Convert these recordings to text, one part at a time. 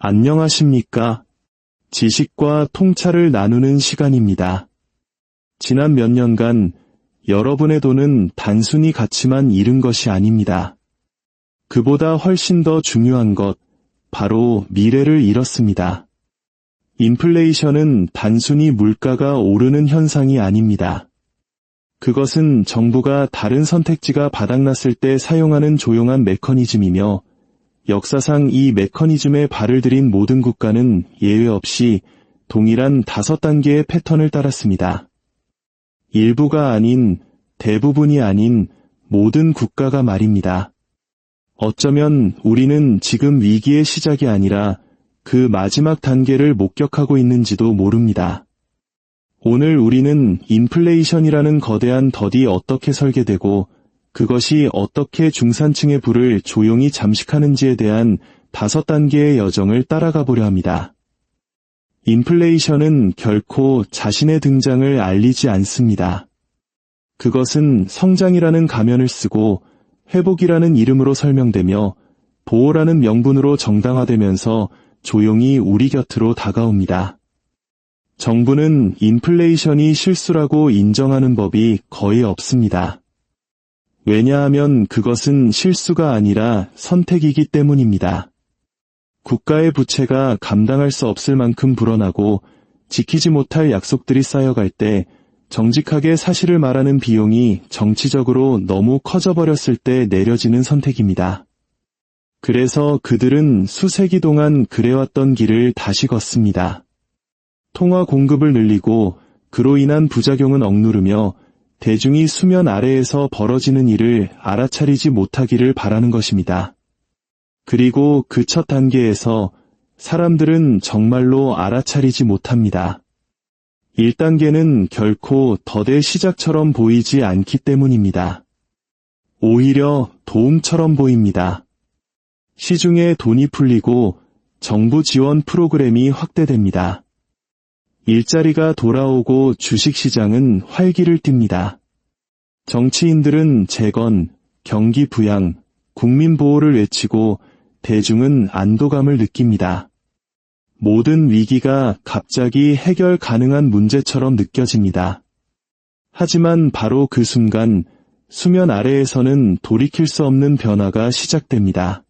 안녕하십니까? 지식과 통찰을 나누는 시간입니다. 지난 몇 년간 여러분의 돈은 단순히 가치만 잃은 것이 아닙니다. 그보다 훨씬 더 중요한 것, 바로 미래를 잃었습니다. 인플레이션은 단순히 물가가 오르는 현상이 아닙니다. 그것은 정부가 다른 선택지가 바닥났을 때 사용하는 조용한 메커니즘이며 역사상 이 메커니즘에 발을 들인 모든 국가는 예외 없이 동일한 5단계의 패턴을 따랐습니다. 일부가 아닌, 대부분이 아닌 모든 국가가 말입니다. 어쩌면 우리는 지금 위기의 시작이 아니라 그 마지막 단계를 목격하고 있는지도 모릅니다. 오늘 우리는 인플레이션이라는 거대한 덫이 어떻게 설계되고 그것이 어떻게 중산층의 부를 조용히 잠식하는지에 대한 5단계의 여정을 따라가 보려 합니다. 인플레이션은 결코 자신의 등장을 알리지 않습니다. 그것은 성장이라는 가면을 쓰고 회복이라는 이름으로 설명되며 보호라는 명분으로 정당화되면서 조용히 우리 곁으로 다가옵니다. 정부는 인플레이션이 실수라고 인정하는 법이 거의 없습니다. 왜냐하면 그것은 실수가 아니라 선택이기 때문입니다. 국가의 부채가 감당할 수 없을 만큼 불어나고 지키지 못할 약속들이 쌓여갈 때 정직하게 사실을 말하는 비용이 정치적으로 너무 커져버렸을 때 내려지는 선택입니다. 그래서 그들은 수세기 동안 그래왔던 길을 다시 걷습니다. 통화 공급을 늘리고 그로 인한 부작용은 억누르며 대중이 수면 아래에서 벌어지는 일을 알아차리지 못하기를 바라는 것입니다. 그리고 그 첫 단계에서 사람들은 정말로 알아차리지 못합니다. 1단계는 결코 덫의 시작처럼 보이지 않기 때문입니다. 오히려 도움처럼 보입니다. 시중에 돈이 풀리고 정부 지원 프로그램이 확대됩니다. 일자리가 돌아오고 주식시장은 활기를 띱니다. 정치인들은 재건, 경기 부양, 국민 보호를 외치고 대중은 안도감을 느낍니다. 모든 위기가 갑자기 해결 가능한 문제처럼 느껴집니다. 하지만 바로 그 순간 수면 아래에서는 돌이킬 수 없는 변화가 시작됩니다.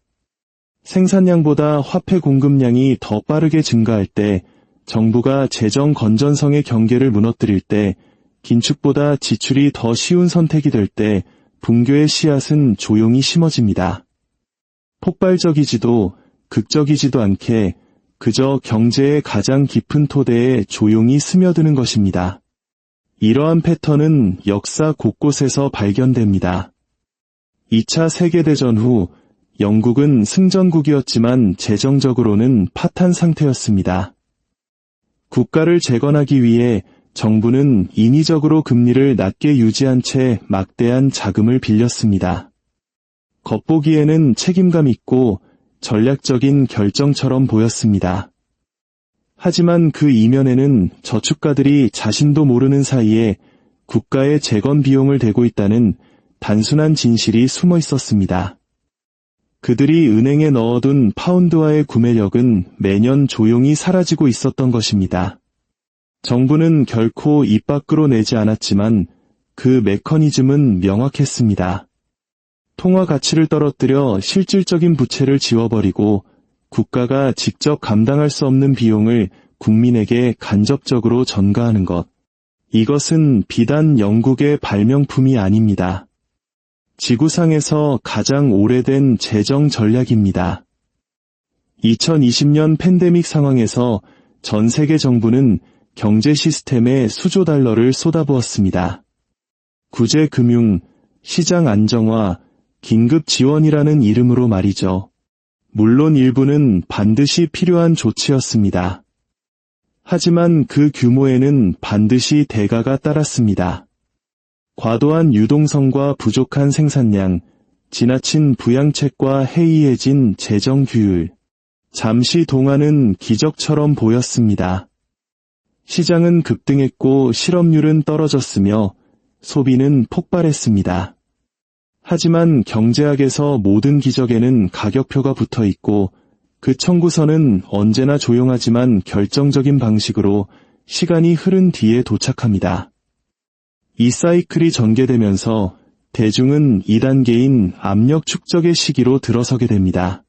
생산량보다 화폐 공급량이 더 빠르게 증가할 때, 정부가 재정 건전성의 경계를 무너뜨릴 때, 긴축보다 지출이 더 쉬운 선택이 될 때 붕괴의 씨앗은 조용히 심어집니다. 폭발적이지도 극적이지도 않게 그저 경제의 가장 깊은 토대에 조용히 스며드는 것입니다. 이러한 패턴은 역사 곳곳에서 발견됩니다. 2차 세계대전 후 영국은 승전국이었지만 재정적으로는 파탄 상태였습니다. 국가를 재건하기 위해 정부는 인위적으로 금리를 낮게 유지한 채 막대한 자금을 빌렸습니다. 겉보기에는 책임감 있고 전략적인 결정처럼 보였습니다. 하지만 그 이면에는 저축가들이 자신도 모르는 사이에 국가의 재건 비용을 대고 있다는 단순한 진실이 숨어 있었습니다. 그들이 은행에 넣어둔 파운드화의 구매력은 매년 조용히 사라지고 있었던 것입니다. 정부는 결코 입 밖으로 내지 않았지만 그 메커니즘은 명확했습니다. 통화 가치를 떨어뜨려 실질적인 부채를 지워버리고 국가가 직접 감당할 수 없는 비용을 국민에게 간접적으로 전가하는 것. 이것은 비단 영국의 발명품이 아닙니다. 지구상에서 가장 오래된 재정 전략입니다. 2020년 팬데믹 상황에서 전 세계 정부는 경제 시스템에 수조 달러를 쏟아부었습니다. 구제 금융, 시장 안정화, 긴급 지원이라는 이름으로 말이죠. 물론 일부는 반드시 필요한 조치였습니다. 하지만 그 규모에는 반드시 대가가 따랐습니다. 과도한 유동성과 부족한 생산량, 지나친 부양책과 해이해진 재정 규율. 잠시 동안은 기적처럼 보였습니다. 시장은 급등했고 실업률은 떨어졌으며 소비는 폭발했습니다. 하지만 경제학에서 모든 기적에는 가격표가 붙어 있고 그 청구서는 언제나 조용하지만 결정적인 방식으로 시간이 흐른 뒤에 도착합니다. 이 사이클이 전개되면서 대중은 2단계인 압력 축적의 시기로 들어서게 됩니다.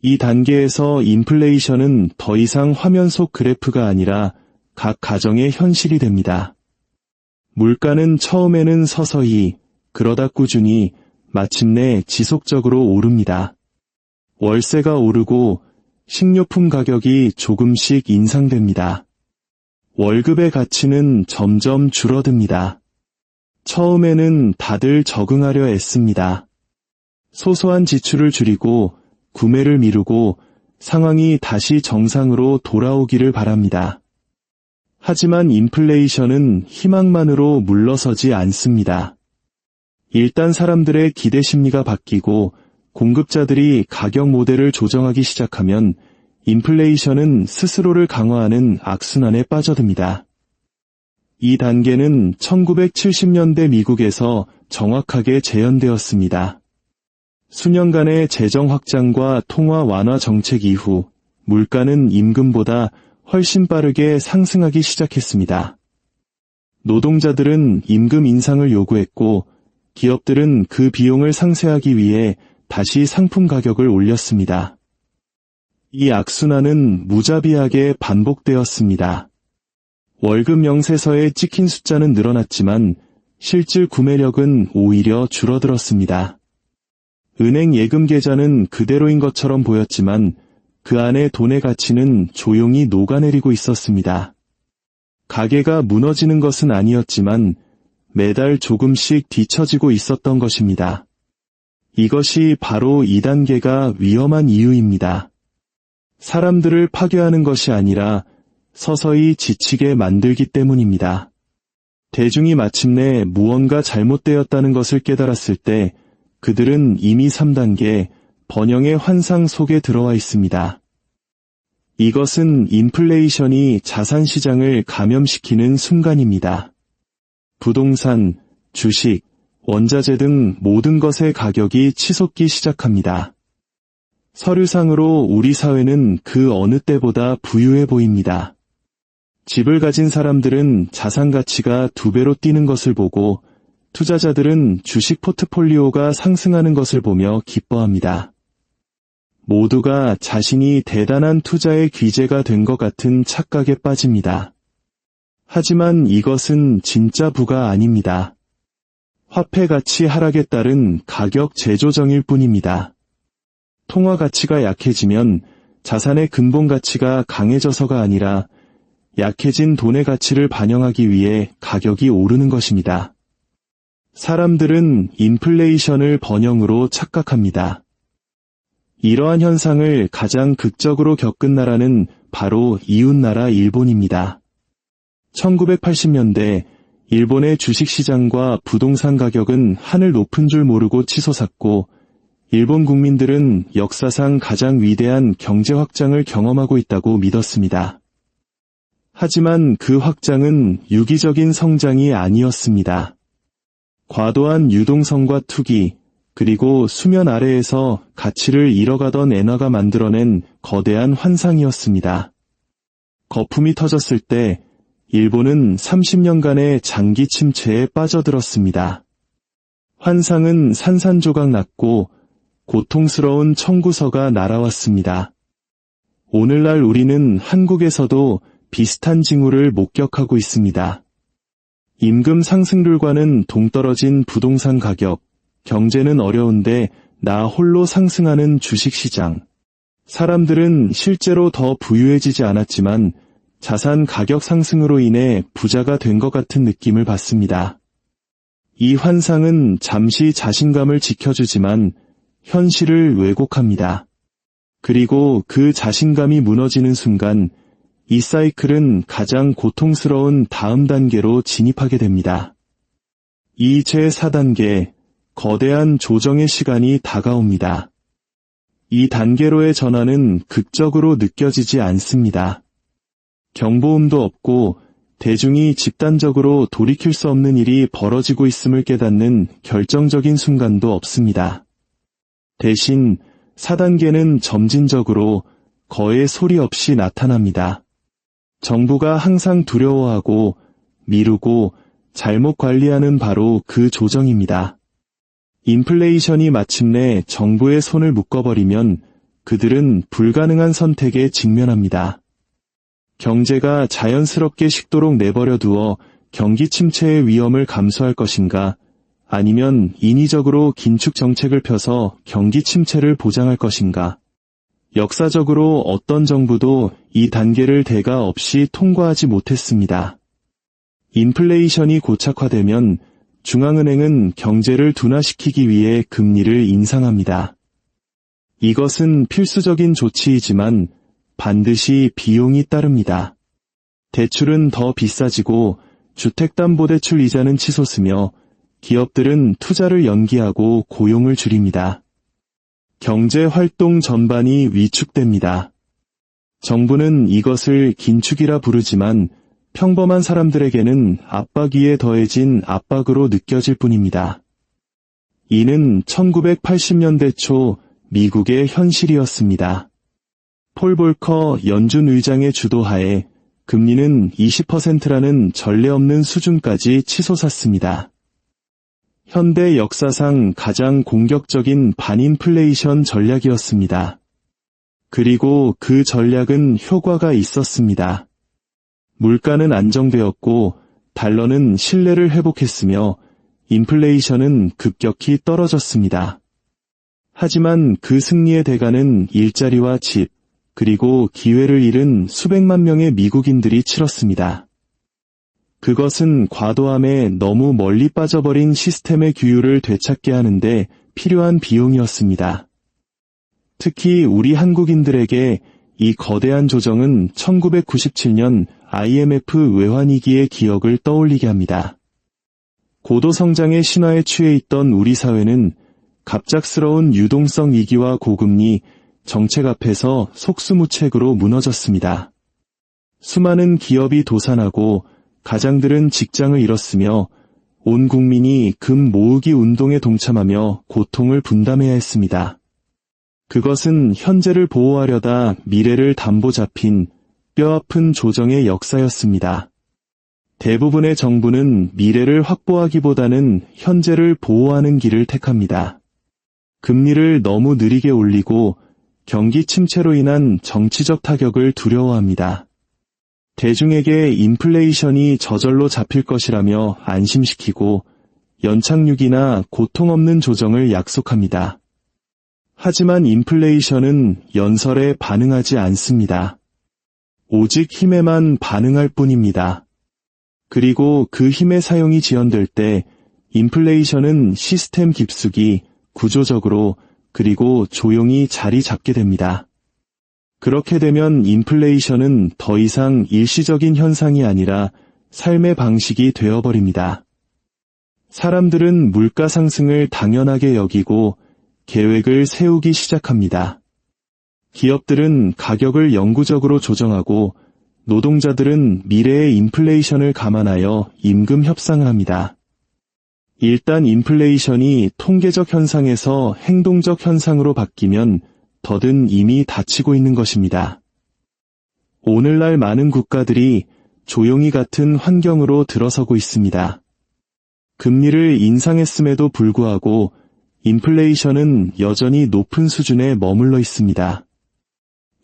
이 단계에서 인플레이션은 더 이상 화면 속 그래프가 아니라 각 가정의 현실이 됩니다. 물가는 처음에는 서서히, 그러다 꾸준히, 마침내 지속적으로 오릅니다. 월세가 오르고 식료품 가격이 조금씩 인상됩니다. 월급의 가치는 점점 줄어듭니다. 처음에는 다들 적응하려 애씁니다. 소소한 지출을 줄이고 구매를 미루고 상황이 다시 정상으로 돌아오기를 바랍니다. 하지만 인플레이션은 희망만으로 물러서지 않습니다. 일단 사람들의 기대 심리가 바뀌고 공급자들이 가격 모델을 조정하기 시작하면 인플레이션은 스스로를 강화하는 악순환에 빠져듭니다. 이 단계는 1970년대 미국에서 정확하게 재현되었습니다. 수년간의 재정 확장과 통화 완화 정책 이후 물가는 임금보다 훨씬 빠르게 상승하기 시작했습니다. 노동자들은 임금 인상을 요구했고 기업들은 그 비용을 상쇄하기 위해 다시 상품 가격을 올렸습니다. 이 악순환은 무자비하게 반복되었습니다. 월급 명세서에 찍힌 숫자는 늘어났지만 실질 구매력은 오히려 줄어들었습니다. 은행 예금 계좌는 그대로인 것처럼 보였지만 그 안에 돈의 가치는 조용히 녹아내리고 있었습니다. 가게가 무너지는 것은 아니었지만 매달 조금씩 뒤처지고 있었던 것입니다. 이것이 바로 2단계가 위험한 이유입니다. 사람들을 파괴하는 것이 아니라 서서히 지치게 만들기 때문입니다. 대중이 마침내 무언가 잘못되었다는 것을 깨달았을 때 그들은 이미 3단계 번영의 환상 속에 들어와 있습니다. 이것은 인플레이션이 자산 시장을 감염시키는 순간입니다. 부동산, 주식, 원자재 등 모든 것의 가격이 치솟기 시작합니다. 서류상으로 우리 사회는 그 어느 때보다 부유해 보입니다. 집을 가진 사람들은 자산 가치가 2배로 뛰는 것을 보고 투자자들은 주식 포트폴리오가 상승하는 것을 보며 기뻐합니다. 모두가 자신이 대단한 투자의 귀재가 된 것 같은 착각에 빠집니다. 하지만 이것은 진짜 부가 아닙니다. 화폐 가치 하락에 따른 가격 재조정일 뿐입니다. 통화 가치가 약해지면 자산의 근본 가치가 강해져서가 아니라 약해진 돈의 가치를 반영하기 위해 가격이 오르는 것입니다. 사람들은 인플레이션을 번영으로 착각합니다. 이러한 현상을 가장 극적으로 겪은 나라는 바로 이웃나라 일본입니다. 1980년대 일본의 주식시장과 부동산 가격은 하늘 높은 줄 모르고 치솟았고 일본 국민들은 역사상 가장 위대한 경제 확장을 경험하고 있다고 믿었습니다. 하지만 그 확장은 유기적인 성장이 아니었습니다. 과도한 유동성과 투기, 그리고 수면 아래에서 가치를 잃어가던 엔화가 만들어낸 거대한 환상이었습니다. 거품이 터졌을 때 일본은 30년간의 장기 침체에 빠져들었습니다. 환상은 산산조각 났고 고통스러운 청구서가 날아왔습니다. 오늘날 우리는 한국에서도 비슷한 징후를 목격하고 있습니다. 임금 상승률과는 동떨어진 부동산 가격, 경제는 어려운데 나 홀로 상승하는 주식시장. 사람들은 실제로 더 부유해지지 않았지만 자산 가격 상승으로 인해 부자가 된 것 같은 느낌을 받습니다. 이 환상은 잠시 자신감을 지켜주지만 현실을 왜곡합니다. 그리고 그 자신감이 무너지는 순간 이 사이클은 가장 고통스러운 다음 단계로 진입하게 됩니다. 이 제4단계, 거대한 조정의 시간이 다가옵니다. 이 단계로의 전환은 극적으로 느껴지지 않습니다. 경보음도 없고 대중이 집단적으로 돌이킬 수 없는 일이 벌어지고 있음을 깨닫는 결정적인 순간도 없습니다. 대신 4단계는 점진적으로 거의 소리 없이 나타납니다. 정부가 항상 두려워하고 미루고 잘못 관리하는 바로 그 조정입니다. 인플레이션이 마침내 정부의 손을 묶어버리면 그들은 불가능한 선택에 직면합니다. 경제가 자연스럽게 식도록 내버려 두어 경기 침체의 위험을 감수할 것인가, 아니면 인위적으로 긴축 정책을 펴서 경기 침체를 보장할 것인가. 역사적으로 어떤 정부도 이 단계를 대가 없이 통과하지 못했습니다. 인플레이션이 고착화되면 중앙은행은 경제를 둔화시키기 위해 금리를 인상합니다. 이것은 필수적인 조치이지만 반드시 비용이 따릅니다. 대출은 더 비싸지고 주택담보대출 이자는 치솟으며 기업들은 투자를 연기하고 고용을 줄입니다. 경제활동 전반이 위축됩니다. 정부는 이것을 긴축이라 부르지만 평범한 사람들에게는 압박 위에 더해진 압박으로 느껴질 뿐입니다. 이는 1980년대 초 미국의 현실이었습니다. 폴 볼커 연준 의장의 주도하에 금리는 20%라는 전례 없는 수준까지 치솟았습니다. 현대 역사상 가장 공격적인 반인플레이션 전략이었습니다. 그리고 그 전략은 효과가 있었습니다. 물가는 안정되었고 달러는 신뢰를 회복했으며 인플레이션은 급격히 떨어졌습니다. 하지만 그 승리의 대가는 일자리와 집, 그리고 기회를 잃은 수백만 명의 미국인들이 치렀습니다. 그것은 과도함에 너무 멀리 빠져버린 시스템의 규율을 되찾게 하는데 필요한 비용이었습니다. 특히 우리 한국인들에게 이 거대한 조정은 1997년 IMF 외환위기의 기억을 떠올리게 합니다. 고도성장의 신화에 취해 있던 우리 사회는 갑작스러운 유동성 위기와 고금리, 정책 앞에서 속수무책으로 무너졌습니다. 수많은 기업이 도산하고 가장들은 직장을 잃었으며 온 국민이 금 모으기 운동에 동참하며 고통을 분담해야 했습니다. 그것은 현재를 보호하려다 미래를 담보 잡힌 뼈아픈 조정의 역사였습니다. 대부분의 정부는 미래를 확보하기보다는 현재를 보호하는 길을 택합니다. 금리를 너무 느리게 올리고 경기 침체로 인한 정치적 타격을 두려워합니다. 대중에게 인플레이션이 저절로 잡힐 것이라며 안심시키고 연착륙이나 고통 없는 조정을 약속합니다. 하지만 인플레이션은 연설에 반응하지 않습니다. 오직 힘에만 반응할 뿐입니다. 그리고 그 힘의 사용이 지연될 때 인플레이션은 시스템 깊숙이, 구조적으로, 그리고 조용히 자리 잡게 됩니다. 그렇게 되면 인플레이션은 더 이상 일시적인 현상이 아니라 삶의 방식이 되어버립니다. 사람들은 물가 상승을 당연하게 여기고 계획을 세우기 시작합니다. 기업들은 가격을 영구적으로 조정하고 노동자들은 미래의 인플레이션을 감안하여 임금 협상을 합니다. 일단 인플레이션이 통계적 현상에서 행동적 현상으로 바뀌면 더든 이미 닥치고 있는 것입니다. 오늘날 많은 국가들이 조용히 같은 환경으로 들어서고 있습니다. 금리를 인상했음에도 불구하고 인플레이션은 여전히 높은 수준에 머물러 있습니다.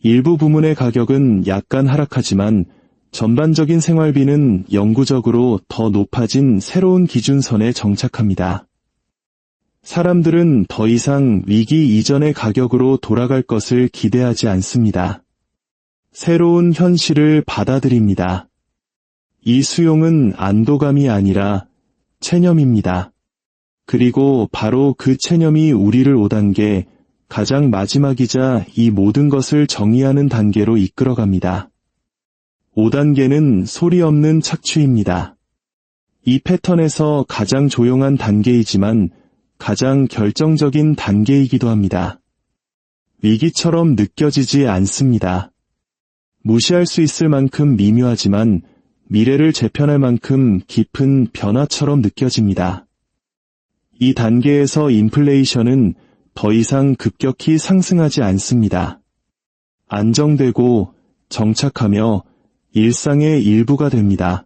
일부 부문의 가격은 약간 하락하지만 전반적인 생활비는 영구적으로 더 높아진 새로운 기준선에 정착합니다. 사람들은 더 이상 위기 이전의 가격으로 돌아갈 것을 기대하지 않습니다. 새로운 현실을 받아들입니다. 이 수용은 안도감이 아니라 체념입니다. 그리고 바로 그 체념이 우리를 5단계, 가장 마지막이자 이 모든 것을 정의하는 단계로 이끌어갑니다. 5단계는 소리 없는 착취입니다. 이 패턴에서 가장 조용한 단계이지만 가장 결정적인 단계이기도 합니다. 위기처럼 느껴지지 않습니다. 무시할 수 있을 만큼 미묘하지만 미래를 재편할 만큼 깊은 변화처럼 느껴집니다. 이 단계에서 인플레이션은 더 이상 급격히 상승하지 않습니다. 안정되고 정착하며 일상의 일부가 됩니다.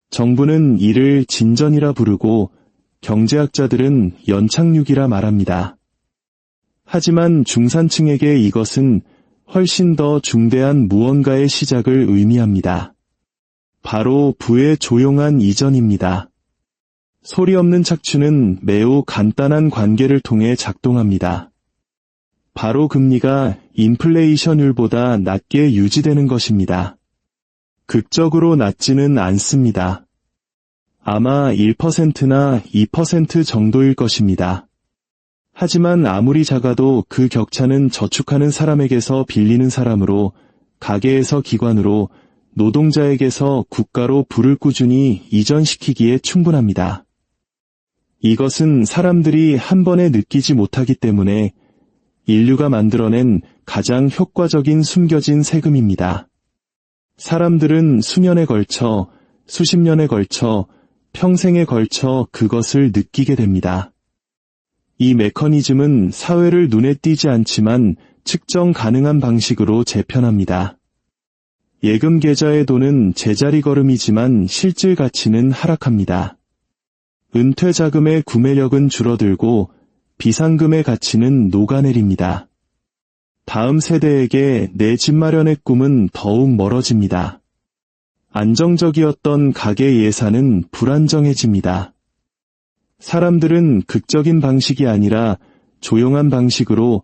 정부는 이를 진전이라 부르고 경제학자들은 연착륙이라 말합니다. 하지만 중산층에게 이것은 훨씬 더 중대한 무언가의 시작을 의미합니다. 바로 부의 조용한 이전입니다. 소리 없는 착취는 매우 간단한 관계를 통해 작동합니다. 바로 금리가 인플레이션율보다 낮게 유지되는 것입니다. 극적으로 낮지는 않습니다. 아마 1%나 2% 정도일 것입니다. 하지만 아무리 작아도 그 격차는 저축하는 사람에게서 빌리는 사람으로, 가게에서 기관으로, 노동자에게서 국가로 부를 꾸준히 이전시키기에 충분합니다. 이것은 사람들이 한 번에 느끼지 못하기 때문에 인류가 만들어낸 가장 효과적인 숨겨진 세금입니다. 사람들은 수년에 걸쳐, 수십 년에 걸쳐, 평생에 걸쳐 그것을 느끼게 됩니다. 이 메커니즘은 사회를 눈에 띄지 않지만 측정 가능한 방식으로 재편합니다. 예금 계좌의 돈은 제자리 걸음이지만 실질 가치는 하락합니다. 은퇴 자금의 구매력은 줄어들고 비상금의 가치는 녹아내립니다. 다음 세대에게 내 집 마련의 꿈은 더욱 멀어집니다. 안정적이었던 가계 예산은 불안정해집니다. 사람들은 극적인 방식이 아니라 조용한 방식으로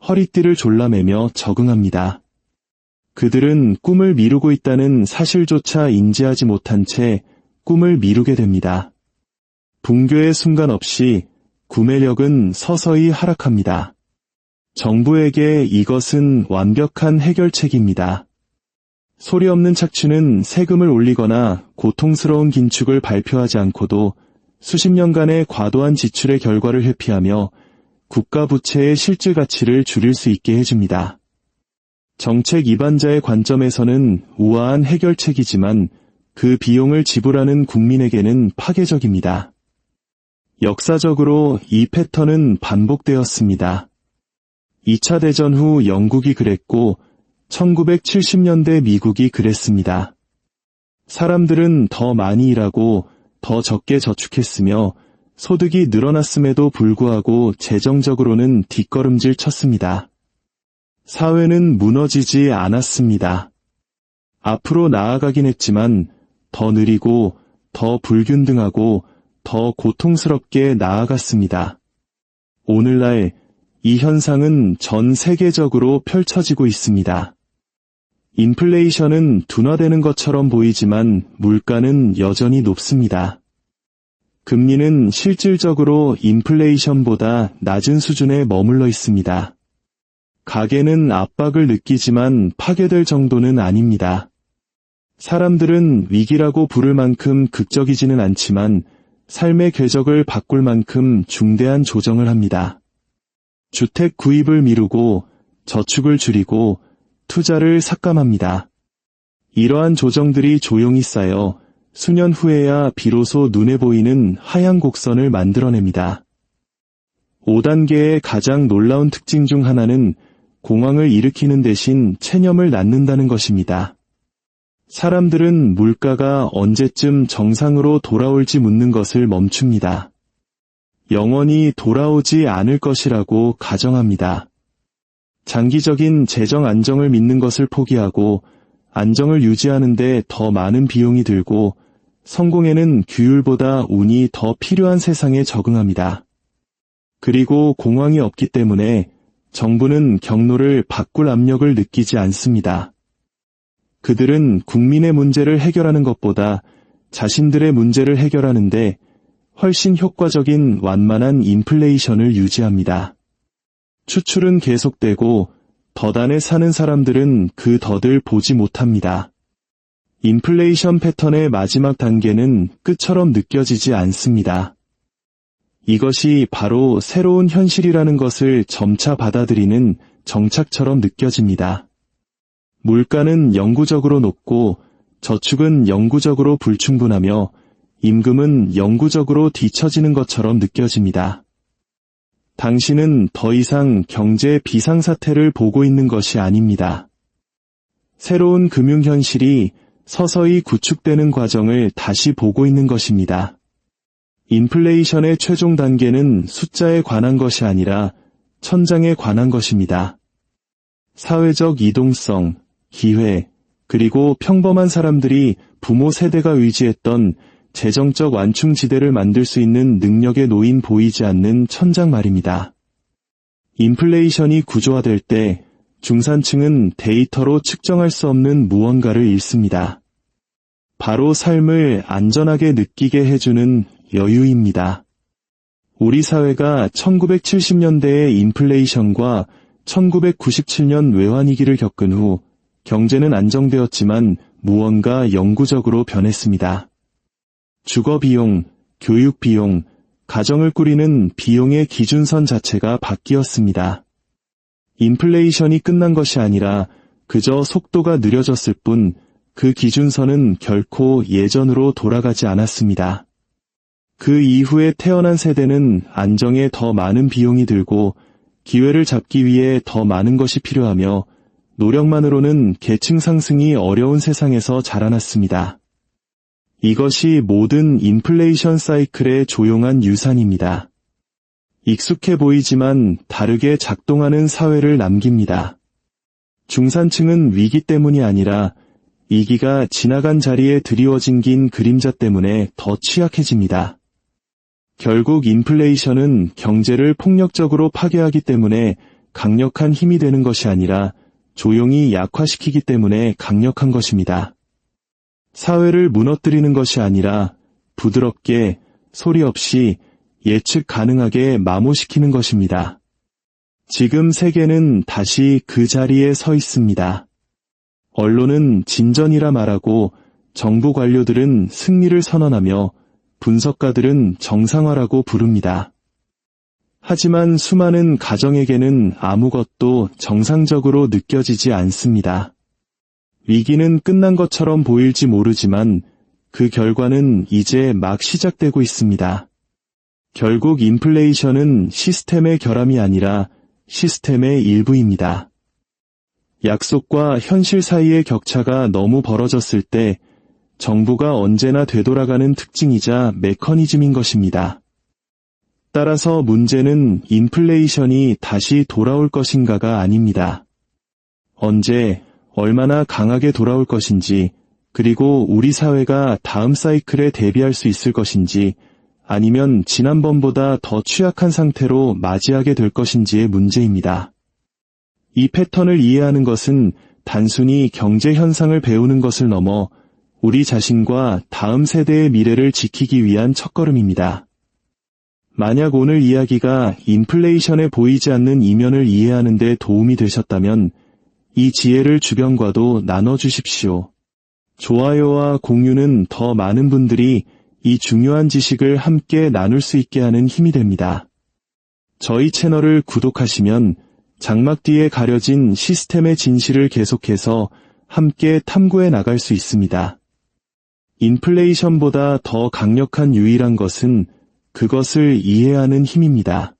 허리띠를 졸라매며 적응합니다. 그들은 꿈을 미루고 있다는 사실조차 인지하지 못한 채 꿈을 미루게 됩니다. 붕괴의 순간 없이 구매력은 서서히 하락합니다. 정부에게 이것은 완벽한 해결책입니다. 소리 없는 착취는 세금을 올리거나 고통스러운 긴축을 발표하지 않고도 수십 년간의 과도한 지출의 결과를 회피하며 국가 부채의 실질 가치를 줄일 수 있게 해줍니다. 정책 입안자의 관점에서는 우아한 해결책이지만 그 비용을 지불하는 국민에게는 파괴적입니다. 역사적으로 이 패턴은 반복되었습니다. 2차 대전 후 영국이 그랬고 1970년대 미국이 그랬습니다. 사람들은 더 많이 일하고 더 적게 저축했으며 소득이 늘어났음에도 불구하고 재정적으로는 뒷걸음질 쳤습니다. 사회는 무너지지 않았습니다. 앞으로 나아가긴 했지만 더 느리고 더 불균등하고 더 고통스럽게 나아갔습니다. 오늘날 이 현상은 전 세계적으로 펼쳐지고 있습니다. 인플레이션은 둔화되는 것처럼 보이지만 물가는 여전히 높습니다. 금리는 실질적으로 인플레이션보다 낮은 수준에 머물러 있습니다. 가계는 압박을 느끼지만 파괴될 정도는 아닙니다. 사람들은 위기라고 부를 만큼 극적이지는 않지만 삶의 궤적을 바꿀 만큼 중대한 조정을 합니다. 주택 구입을 미루고 저축을 줄이고 투자를 삭감합니다. 이러한 조정들이 조용히 쌓여 수년 후에야 비로소 눈에 보이는 하향 곡선을 만들어냅니다. 5단계의 가장 놀라운 특징 중 하나는 공황을 일으키는 대신 체념을 낳는다는 것입니다. 사람들은 물가가 언제쯤 정상으로 돌아올지 묻는 것을 멈춥니다. 영원히 돌아오지 않을 것이라고 가정합니다. 장기적인 재정 안정을 믿는 것을 포기하고 안정을 유지하는 데 더 많은 비용이 들고 성공에는 규율보다 운이 더 필요한 세상에 적응합니다. 그리고 공황이 없기 때문에 정부는 경로를 바꿀 압력을 느끼지 않습니다. 그들은 국민의 문제를 해결하는 것보다 자신들의 문제를 해결하는데 훨씬 효과적인 완만한 인플레이션을 유지합니다. 추출은 계속되고 더단에 사는 사람들은 그 덫을 보지 못합니다. 인플레이션 패턴의 마지막 단계는 끝처럼 느껴지지 않습니다. 이것이 바로 새로운 현실이라는 것을 점차 받아들이는 정착처럼 느껴집니다. 물가는 영구적으로 높고 저축은 영구적으로 불충분하며 임금은 영구적으로 뒤처지는 것처럼 느껴집니다. 당신은 더 이상 경제 비상사태를 보고 있는 것이 아닙니다. 새로운 금융현실이 서서히 구축되는 과정을 다시 보고 있는 것입니다. 인플레이션의 최종 단계는 숫자에 관한 것이 아니라 천장에 관한 것입니다. 사회적 이동성, 기회, 그리고 평범한 사람들이 부모 세대가 의지했던 재정적 완충지대를 만들 수 있는 능력에 놓인 보이지 않는 천장 말입니다. 인플레이션이 구조화될 때 중산층은 데이터로 측정할 수 없는 무언가를 잃습니다. 바로 삶을 안전하게 느끼게 해주는 여유입니다. 우리 사회가 1970년대의 인플레이션과 1997년 외환위기를 겪은 후 경제는 안정되었지만 무언가 영구적으로 변했습니다. 주거비용, 교육비용, 가정을 꾸리는 비용의 기준선 자체가 바뀌었습니다. 인플레이션이 끝난 것이 아니라 그저 속도가 느려졌을 뿐 그 기준선은 결코 예전으로 돌아가지 않았습니다. 그 이후에 태어난 세대는 안정에 더 많은 비용이 들고 기회를 잡기 위해 더 많은 것이 필요하며 노력만으로는 계층 상승이 어려운 세상에서 자라났습니다. 이것이 모든 인플레이션 사이클의 조용한 유산입니다. 익숙해 보이지만 다르게 작동하는 사회를 남깁니다. 중산층은 위기 때문이 아니라 이기가 지나간 자리에 드리워진 긴 그림자 때문에 더 취약해집니다. 결국 인플레이션은 경제를 폭력적으로 파괴하기 때문에 강력한 힘이 되는 것이 아니라 조용히 약화시키기 때문에 강력한 것입니다. 사회를 무너뜨리는 것이 아니라 부드럽게 소리 없이 예측 가능하게 마모시키는 것입니다. 지금 세계는 다시 그 자리에 서 있습니다. 언론은 진전이라 말하고 정부 관료들은 승리를 선언하며 분석가들은 정상화라고 부릅니다. 하지만 수많은 가정에게는 아무것도 정상적으로 느껴지지 않습니다. 위기는 끝난 것처럼 보일지 모르지만 그 결과는 이제 막 시작되고 있습니다. 결국 인플레이션은 시스템의 결함이 아니라 시스템의 일부입니다. 약속과 현실 사이의 격차가 너무 벌어졌을 때 정부가 언제나 되돌아가는 특징이자 메커니즘인 것입니다. 따라서 문제는 인플레이션이 다시 돌아올 것인가가 아닙니다. 언제, 얼마나 강하게 돌아올 것인지, 그리고 우리 사회가 다음 사이클에 대비할 수 있을 것인지, 아니면 지난번보다 더 취약한 상태로 맞이하게 될 것인지의 문제입니다. 이 패턴을 이해하는 것은 단순히 경제 현상을 배우는 것을 넘어 우리 자신과 다음 세대의 미래를 지키기 위한 첫걸음입니다. 만약 오늘 이야기가 인플레이션에 보이지 않는 이면을 이해하는 데 도움이 되셨다면 이 지혜를 주변과도 나눠주십시오. 좋아요와 공유는 더 많은 분들이 이 중요한 지식을 함께 나눌 수 있게 하는 힘이 됩니다. 저희 채널을 구독하시면 장막 뒤에 가려진 시스템의 진실을 계속해서 함께 탐구해 나갈 수 있습니다. 인플레이션보다 더 강력한 유일한 것은 그것을 이해하는 힘입니다.